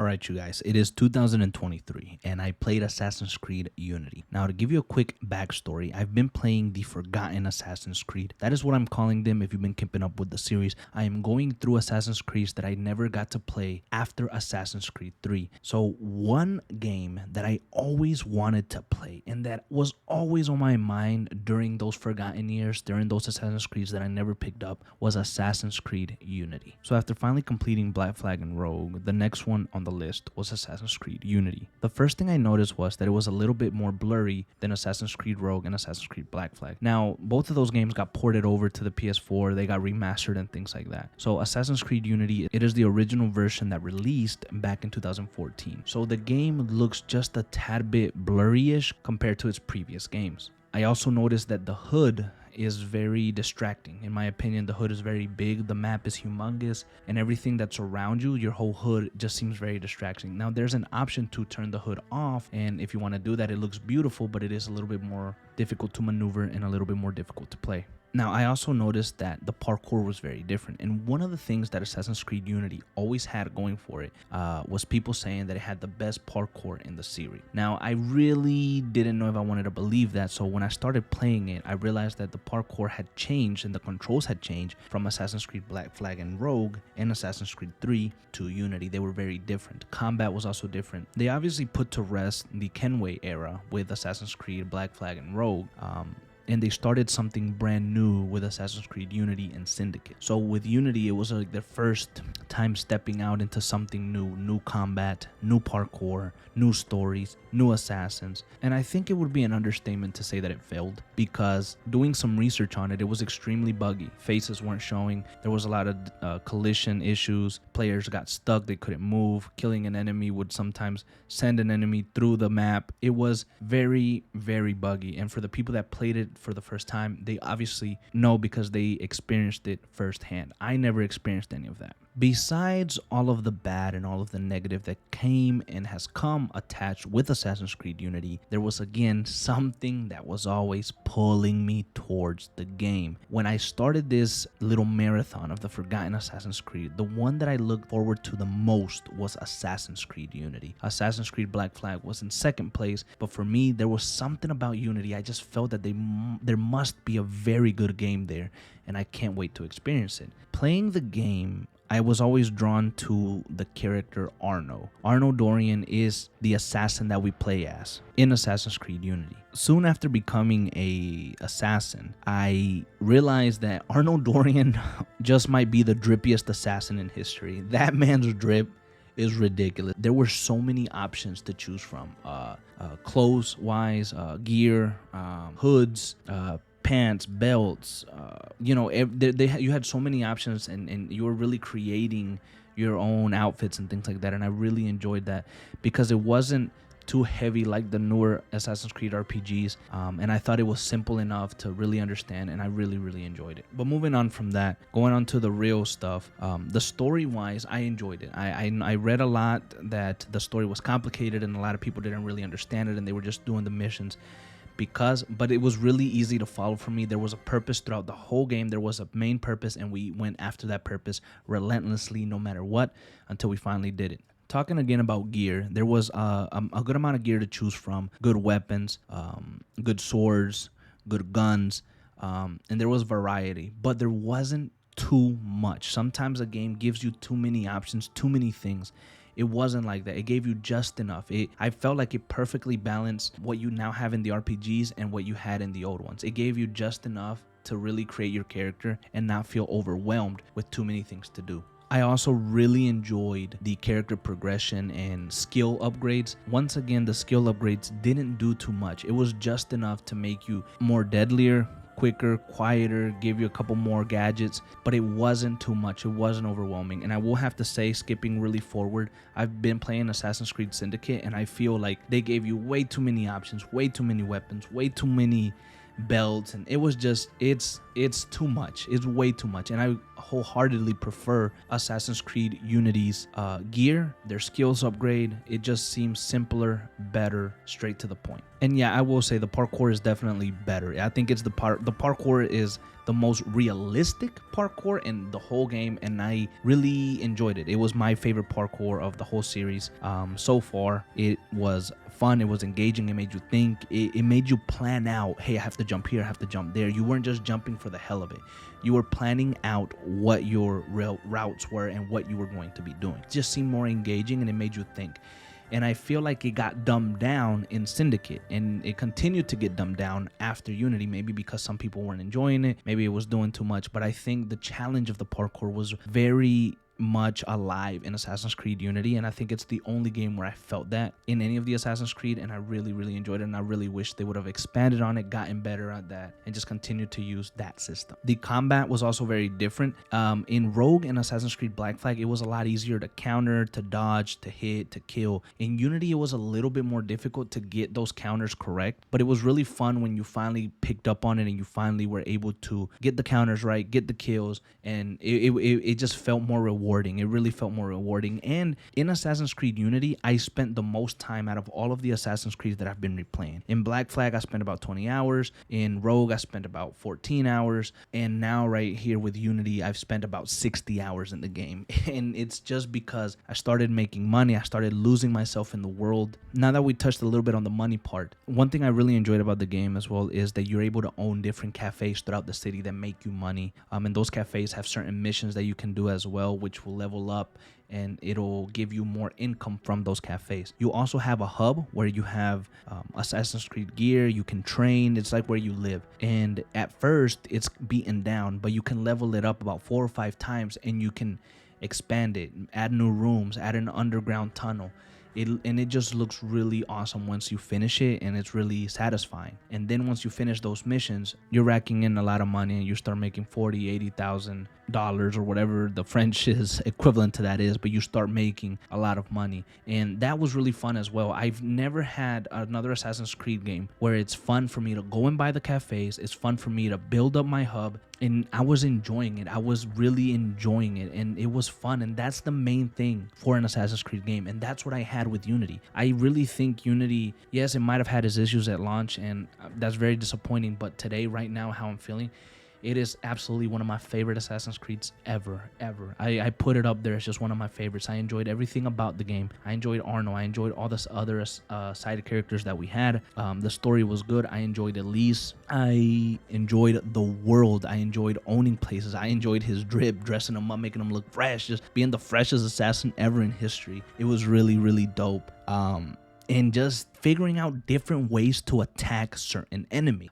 Alright, you guys, it is 2023 and I played Assassin's Creed Unity. Now, to give you a quick backstory, I've been playing the Forgotten Assassin's Creed. That is what I'm calling them if you've been keeping up with the series. I am going through Assassin's Creed that I never got to play after Assassin's Creed 3. So, one game that I always wanted to play and that was always on my mind during those Forgotten years, during those Assassin's Creeds that I never picked up, was Assassin's Creed Unity. So, after finally completing Black Flag and Rogue, the next one on the list was Assassin's Creed Unity. The first thing I noticed was that it was a little bit more blurry than Assassin's Creed Rogue and Assassin's Creed Black Flag. Now, both of those games got ported over to the PS4, they got remastered and things like that. So Assassin's Creed Unity, it is the original version that released back in 2014. So the game looks just a tad bit blurry-ish compared to its previous games. I also noticed that the hood is very distracting. In my opinion, the hood is very big, the map is humongous, and everything that's around you, your whole hood, just seems very distracting. Now, there's an option to turn the hood off, and if you want to do that, it looks beautiful, but it is a little bit more difficult to maneuver and a little bit more difficult to play. Now, I also noticed that the parkour was very different, and one of the things that Assassin's Creed Unity always had going for it was people saying that it had the best parkour in the series. Now, I really didn't know if I wanted to believe that, so when I started playing it, I realized that the parkour had changed and the controls had changed from Assassin's Creed Black Flag and Rogue and Assassin's Creed 3 to Unity. They were very different. Combat was also different. They obviously put to rest the Kenway era with Assassin's Creed Black Flag and Rogue, and they started something brand new with Assassin's Creed Unity and Syndicate. So with Unity, it was like their first time stepping out into something new combat, new parkour, new stories, new assassins. And I think it would be an understatement to say that it failed, because doing some research on it, it was extremely buggy. Faces weren't showing. There was a lot of collision issues. Players got stuck. They couldn't move. Killing an enemy would sometimes send an enemy through the map. It was very, very buggy. And for the people that played it for the first time, they obviously know because they experienced it firsthand. I never experienced any of that. Besides all of the bad and all of the negative that came and has come attached with Assassin's Creed Unity, there was again something that was always pulling me towards the game. When I started this little marathon of the Forgotten Assassin's Creed, the one that I looked forward to the most was Assassin's Creed Unity. Assassin's Creed Black Flag was in second place, but for me, there was something about Unity. I just felt that there must be a very good game there, and I can't wait to experience it. Playing the game, I was always drawn to the character Arno. Arno Dorian is the assassin that we play as in Assassin's Creed Unity. Soon after becoming a assassin, I realized that Arno Dorian just might be the drippiest assassin in history. That man's drip is ridiculous. There were so many options to choose from. Clothes wise, gear, hoods, pants, belts, you had so many options, and you were really creating your own outfits and things like that. And I really enjoyed that because it wasn't too heavy like the newer Assassin's Creed RPGs, and I thought it was simple enough to really understand, and I really enjoyed it. But moving on from that, going on to the real stuff, the story wise, I enjoyed it. I read a lot that the story was complicated and a lot of people didn't really understand it and they were just doing the missions but it was really easy to follow for me. There was a purpose throughout the whole game. There was a main purpose, and we went after that purpose relentlessly no matter what until we finally did it. Talking again about gear, there was a good amount of gear to choose from. Good weapons, good swords, good guns, and there was variety, but there wasn't too much. Sometimes a game gives you too many options, too many things. It wasn't like that. It gave you just enough. I felt like it perfectly balanced what you now have in the RPGs and what you had in the old ones. It gave you just enough to really create your character and not feel overwhelmed with too many things to do. I also really enjoyed the character progression and skill upgrades. Once again, the skill upgrades didn't do too much. It was just enough to make you more deadlier, quicker, quieter, give you a couple more gadgets, but it wasn't too much. It wasn't overwhelming. And I will have to say, skipping really forward, I've been playing Assassin's Creed Syndicate, and I feel like they gave you way too many options, way too many weapons, way too many belts, and it was just it's too much. It's way too much, and I wholeheartedly prefer Assassin's Creed Unity's gear, their skills upgrade. It just seems simpler, better, straight to the point. And yeah, I will say the parkour is definitely better. I think it's the parkour is the most realistic parkour in the whole game, and I really enjoyed it. It was my favorite parkour of the whole series so far. It was fun, it was engaging, it made you think, it made you plan out, hey, I have to jump here, I have to jump there. You weren't just jumping for the hell of it. You were planning out what your routes were and what you were going to be doing. It just seemed more engaging, and it made you think. And I feel like it got dumbed down in Syndicate, and it continued to get dumbed down after Unity, maybe because some people weren't enjoying it, maybe it was doing too much. But I think the challenge of the parkour was very much alive in Assassin's Creed Unity, and I think it's the only game where I felt that in any of the Assassin's Creed, and I really enjoyed it, and I really wish they would have expanded on it, gotten better at that, and just continued to use that system. The combat was also very different. In Rogue and Assassin's Creed Black Flag, it was a lot easier to counter, to dodge, to hit, to kill. In Unity, it was a little bit more difficult to get those counters correct, but it was really fun when you finally picked up on it and you finally were able to get the counters right, get the kills, and it just felt more rewarding. It really felt more rewarding. And in Assassin's Creed Unity, I spent the most time out of all of the Assassin's Creed that I've been replaying. In Black Flag, I spent about 20 hours. In Rogue, I spent about 14 hours. And now right here with Unity, I've spent about 60 hours in the game. And it's just because I started making money. I started losing myself in the world. Now that we touched a little bit on the money part, one thing I really enjoyed about the game as well is that you're able to own different cafes throughout the city that make you money. And those cafes have certain missions that you can do as well, which will level up, and it'll give you more income from those cafes. You also have a hub where you have Assassin's Creed gear. You can train. It's like where you live. And at first, it's beaten down, but you can level it up about 4 or 5 times, and you can expand it, add new rooms, add an underground tunnel. It just looks really awesome once you finish it, and it's really satisfying. And then once you finish those missions, you're racking in a lot of money, and you start making $40,000-$80,000 or whatever the French's equivalent to that is, but you start making a lot of money. And that was really fun as well. I've never had another Assassin's Creed game where it's fun for me to go and buy the cafes, it's fun for me to build up my hub, and I was enjoying it. I was really enjoying it, and it was fun, and that's the main thing for an Assassin's Creed game, and that's what I had with Unity. I really think Unity, yes, it might have had its issues at launch, and that's very disappointing, but today, right now, how I'm feeling, it is absolutely one of my favorite Assassin's Creeds ever. I put it up there as just one of my favorites. I enjoyed everything about the game. I enjoyed Arno. I enjoyed all the other side characters that we had. The story was good. I enjoyed Elise. I enjoyed the world. I enjoyed owning places. I enjoyed his drip, dressing him up, making him look fresh, just being the freshest assassin ever in history. It was really dope. And just figuring out different ways to attack certain enemy.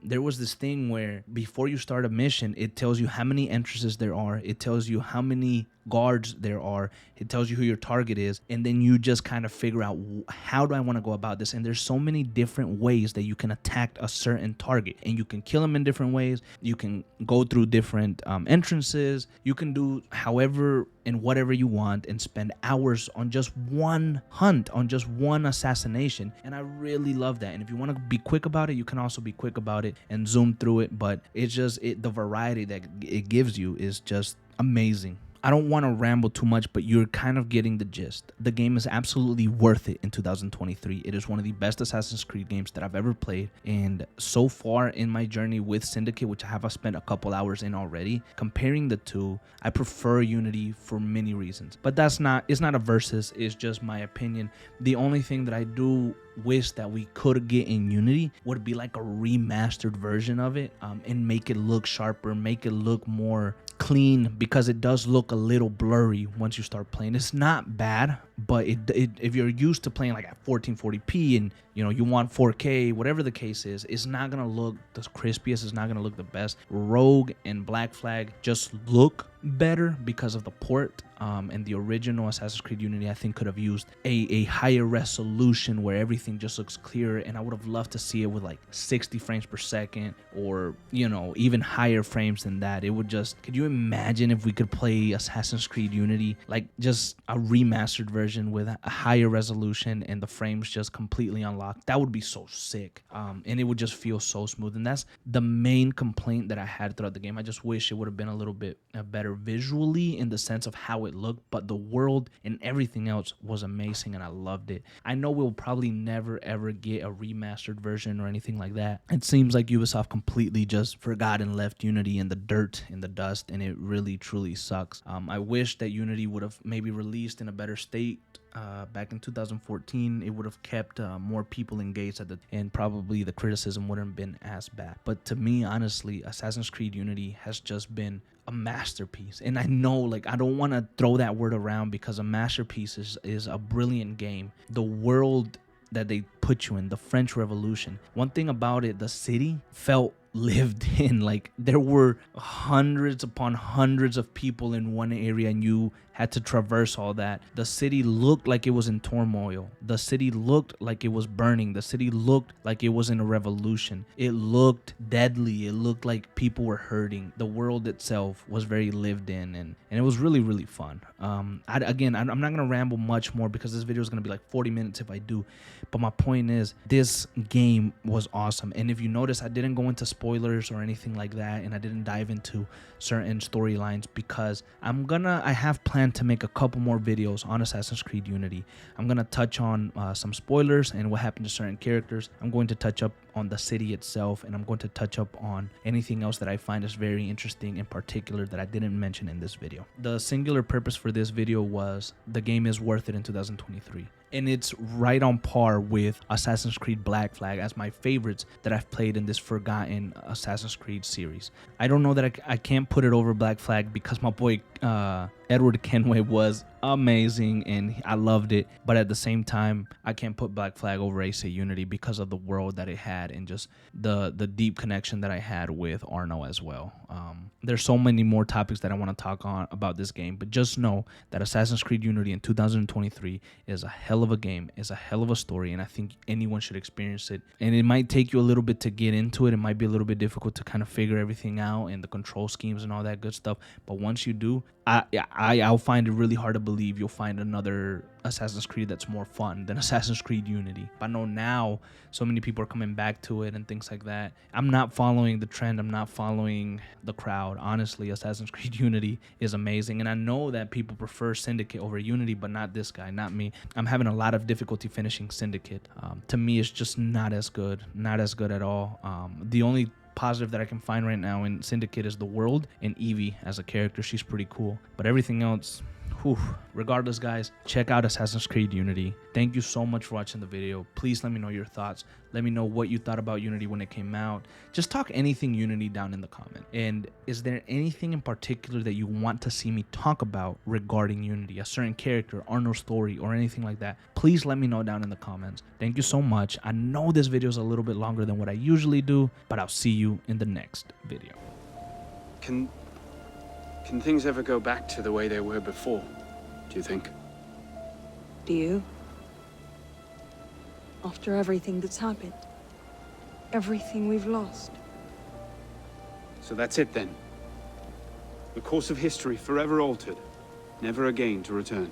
There was this thing where before you start a mission, it tells you how many entrances there are. It tells you how many guards there are. It tells you who your target is, and then you just kind of figure out, how do I want to go about this? And there's so many different ways that you can attack a certain target, and you can kill them in different ways. You can go through different entrances. You can do however and whatever you want and spend hours on just one hunt, on just one assassination. And I really love that. And if you want to be quick about it, you can also be quick about it and zoom through it. But it's just the variety that it gives you is just amazing. I don't want to ramble too much, but you're kind of getting the gist. The game is absolutely worth it in 2023. It is one of the best Assassin's Creed games that I've ever played. And so far in my journey with Syndicate, which I have spent a couple hours in already, comparing the two, I prefer Unity for many reasons. But it's not a versus, it's just my opinion. The only thing that I do wish that we could get in Unity would be like a remastered version of it, and make it look sharper, make it look more clean, because it does look a little blurry once you start playing. It's not bad, but if you're used to playing like at 1440p and you want 4K, whatever the case is, it's not gonna look the crispiest, it's not gonna look the best. Rogue and Black Flag just look better because of the port, and the original Assassin's Creed Unity I think could have used a higher resolution where everything just looks clearer, and I would have loved to see it with like 60 frames per second or even higher frames than that. It would just, could you imagine if we could play Assassin's Creed Unity like just a remastered version with a higher resolution and the frames just completely unlocked? lock. That would be so sick. And it would just feel so smooth. And that's the main complaint that I had throughout the game. I just wish it would have been a little bit better visually in the sense of how it looked, but the world and everything else was amazing and I loved it. I know we'll probably never ever get a remastered version or anything like that. It seems like Ubisoft completely just forgot and left Unity in the dirt, in the dust, and it really truly sucks. I wish that Unity would have maybe released in a better state back in 2014. It would have kept more people engaged and probably the criticism wouldn't have been as bad. But to me, honestly, Assassin's Creed Unity has just been a masterpiece. And I know, like, I don't want to throw that word around because a masterpiece is a brilliant game. The world that they put you in, the French Revolution, one thing about it, the city felt lived in. Like, there were hundreds upon hundreds of people in one area and you had to traverse all that. The city looked like it was in turmoil. The city looked like it was burning. The city looked like it was in a revolution. It looked deadly. It looked like people were hurting. The world itself was very lived in, and it was really, really fun. I'm not going to ramble much more because this video is going to be like 40 minutes if I do. But my point is, this game was awesome. And if you notice, I didn't go into spoilers or anything like that, and I didn't dive into certain storylines because I have planned to make a couple more videos on Assassin's Creed Unity. I'm gonna touch on some spoilers and what happened to certain characters. I'm going to touch up on the city itself, and I'm going to touch up on anything else that I find is very interesting in particular that I didn't mention in this video. The singular purpose for this video was the game is worth it in 2023. And it's right on par with Assassin's Creed Black Flag as my favorites that I've played in this forgotten Assassin's Creed series. I don't know that I can't put it over Black Flag because my boy Edward Kenway was amazing and I loved it, but at the same time I can't put Black Flag over AC Unity because of the world that it had and just the deep connection that I had with Arno as well. There's so many more topics that I want to talk on about this game, but just know that Assassin's Creed Unity in 2023 is a hell of a game, is a hell of a story, and I think anyone should experience it. And it might take you a little bit to get into it. It might be a little bit difficult to kind of figure everything out and the control schemes and all that good stuff, but once you do, I'll find it really hard to believe you'll find another Assassin's Creed that's more fun than Assassin's Creed Unity. I know now so many people are coming back to it and things like that. I'm not following the trend. I'm not following the crowd. Honestly, Assassin's Creed Unity is amazing. And I know that people prefer Syndicate over Unity, but not this guy, not me. I'm having a lot of difficulty finishing Syndicate. To me, it's just not as good at all. The only positive that I can find right now in Syndicate is the world and Evie as a character. She's pretty cool, but everything else, whew. Regardless, guys, check out Assassin's Creed Unity. Thank you so much for watching the video. Please let me know your thoughts. Let me know what you thought about Unity when it came out. Just talk anything Unity down in the comment. And is there anything in particular that you want to see me talk about regarding Unity, a certain character, Arno's story, or anything like that? Please let me know down in the comments. Thank you so much. I know this video is a little bit longer than what I usually do, but I'll see you in the next video. Can things ever go back to the way they were before, do you think? Do you? After everything that's happened? Everything we've lost? So that's it then? The course of history forever altered, never again to return.